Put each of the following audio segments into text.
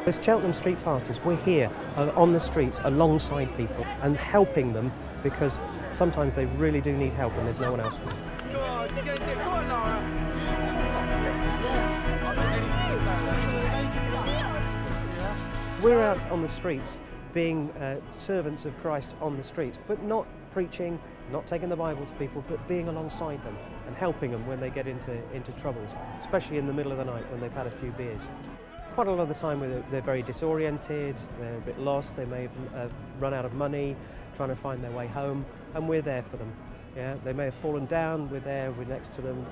As Cheltenham Streetpastors, we're here on the streets alongside people and helping them, because sometimes they really do need help and there's no one else for them. We're out on the streets being servants of Christ on the streets, but not preaching, not taking the Bible to people, but being alongside them and helping them when they get into troubles, especially in the middle of the night when they've had a few beers. Quite a lot of the time they're very disoriented, they're a bit lost, they may have run out of money, trying to find their way home, and we're there for them. Yeah? They may have fallen down, we're there, we're next to them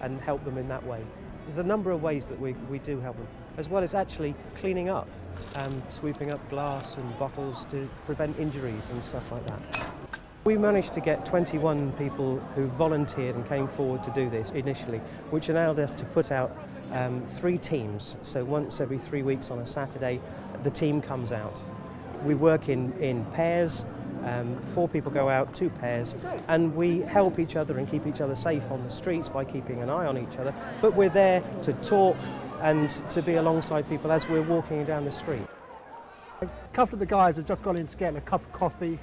and help them in that way. There's a number of ways that we do help them, as well as actually cleaning up, sweeping up glass and bottles to prevent injuries and stuff like that. We managed to get 21 people who volunteered and came forward to do this initially, which allowed us to put out 3 teams. So once every 3 weeks on a Saturday, the team comes out. We work in pairs, 4 people go out, 2 pairs, and we help each other and keep each other safe on the streets by keeping an eye on each other. But we're there to talk and to be alongside people as we're walking down the street. A couple of the guys have just gone in to get a cup of coffee.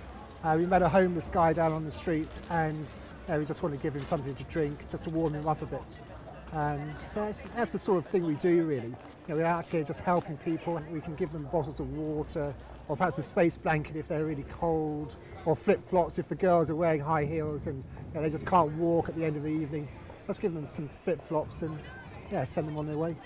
We met a homeless guy down on the street, and we just want to give him something to drink, just to warm him up a bit. So that's the sort of thing we do, really. We're out here just helping people. We can give them bottles of water, or perhaps a space blanket if they're really cold, or flip-flops if the girls are wearing high heels and they just can't walk at the end of the evening. Just give them some flip-flops and send them on their way.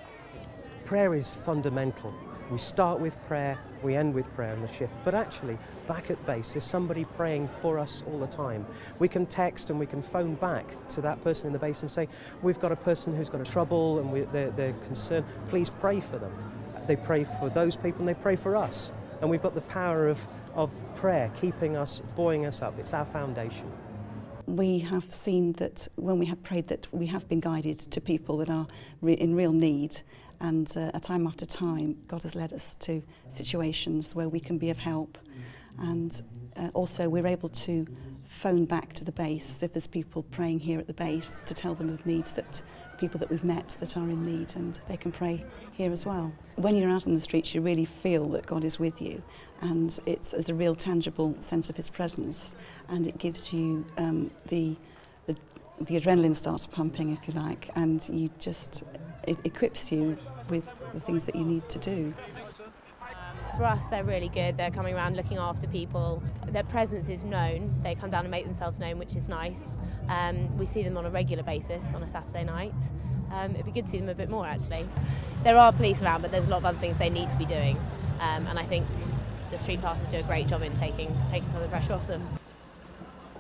Prayer is fundamental. We start with prayer, we end with prayer in the shift, but actually back at base there's somebody praying for us all the time. We can text and we can phone back to that person in the base and say, we've got a person who's got a trouble and they're concerned, please pray for them. They pray for those people and they pray for us, and we've got the power of prayer keeping us, buoying us up. It's our foundation. We have seen that when we have prayed that we have been guided to people that are in real need, and time after time God has led us to situations where we can be of help, and also we're able to phone back to the base if there's people praying here at the base to tell them of needs, that people that we've met that are in need, and they can pray here as well. When you're out on the streets you really feel that God is with you, and it's a real tangible sense of his presence, and it gives you the adrenaline starts pumping, if you like, and it equips you with the things that you need to do. For us, they're really good. They're coming around looking after people. Their presence is known. They come down and make themselves known, which is nice. We see them on a regular basis on a Saturday night. It'd be good to see them a bit more, actually. There are police around, but there's a lot of other things they need to be doing. And I think the Streetpastors do a great job in taking some of the pressure off them.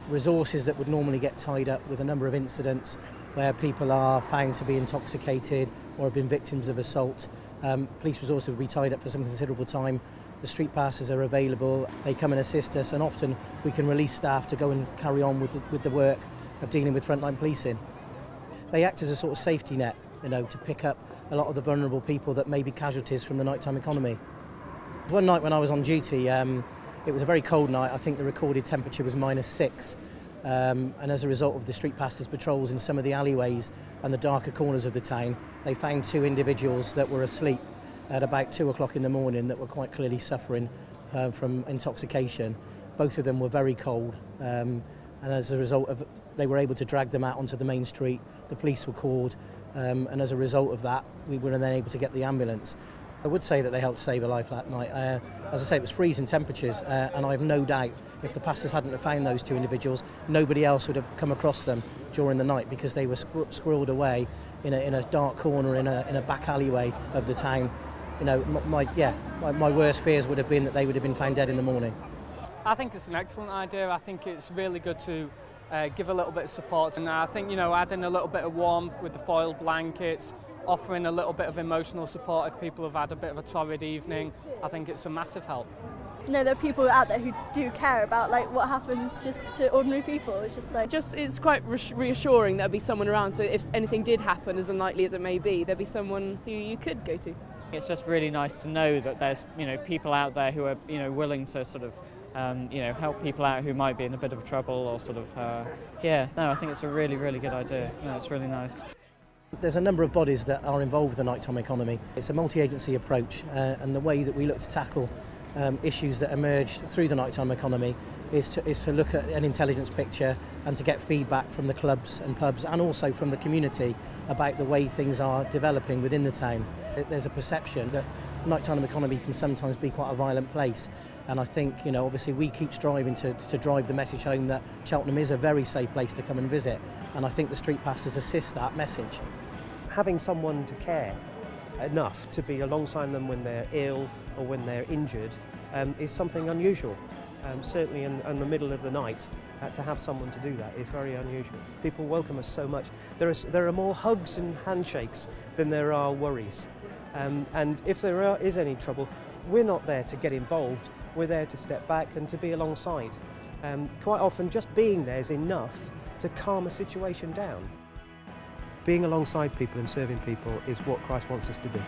Resources that would normally get tied up with a number of incidents where people are found to be intoxicated or have been victims of assault. Police resources would be tied up for some considerable time. The Streetpastors are available, they come and assist us, and often we can release staff to go and carry on with the work of dealing with frontline policing. They act as a sort of safety net, to pick up a lot of the vulnerable people that may be casualties from the nighttime economy. One night when I was on duty, it was a very cold night. I think the recorded temperature was -6, and as a result of the Streetpastors patrols in some of the alleyways and the darker corners of the town, they found 2 individuals that were asleep at about 2 o'clock in the morning that were quite clearly suffering from intoxication. Both of them were very cold, and as a result of, they were able to drag them out onto the main street. The police were called, and as a result of that, we were then able to get the ambulance. I would say that they helped save a life that night. As I say, it was freezing temperatures, and I have no doubt if the pastors hadn't have found those 2 individuals, nobody else would have come across them during the night, because they were squirreled away in a dark corner in a back alleyway of the town. My worst fears would have been that they would have been found dead in the morning. I think it's an excellent idea. I think it's really good to give a little bit of support, and I think adding a little bit of warmth with the foiled blankets, offering a little bit of emotional support if people have had a bit of a torrid evening, I think it's a massive help. There are people out there who do care about what happens just to ordinary people. It's it's quite reassuring there'll be someone around, so if anything did happen, as unlikely as it may be, there'll be someone who you could go to. It's just really nice to know that there's people out there who are willing to sort of help people out who might be in a bit of trouble, or I think it's a really, really good idea. It's really nice. There's a number of bodies that are involved with the nighttime economy. It's a multi-agency approach, and the way that we look to tackle issues that emerge through the nighttime economy is to look at an intelligence picture and to get feedback from the clubs and pubs and also from the community about the way things are developing within the town. There's a perception that nighttime economy can sometimes be quite a violent place, and I think, you know, obviously we keep striving to drive the message home that Cheltenham is a very safe place to come and visit, and I think the street pastors assist that message. Having someone to care enough to be alongside them when they're ill or when they're injured is something unusual. Certainly in the middle of the night, to have someone to do that is very unusual. People welcome us so much. There are more hugs and handshakes than there are worries. And if there is any trouble, we're not there to get involved, we're there to step back and to be alongside. Quite often just being there is enough to calm a situation down. Being alongside people and serving people is what Christ wants us to do.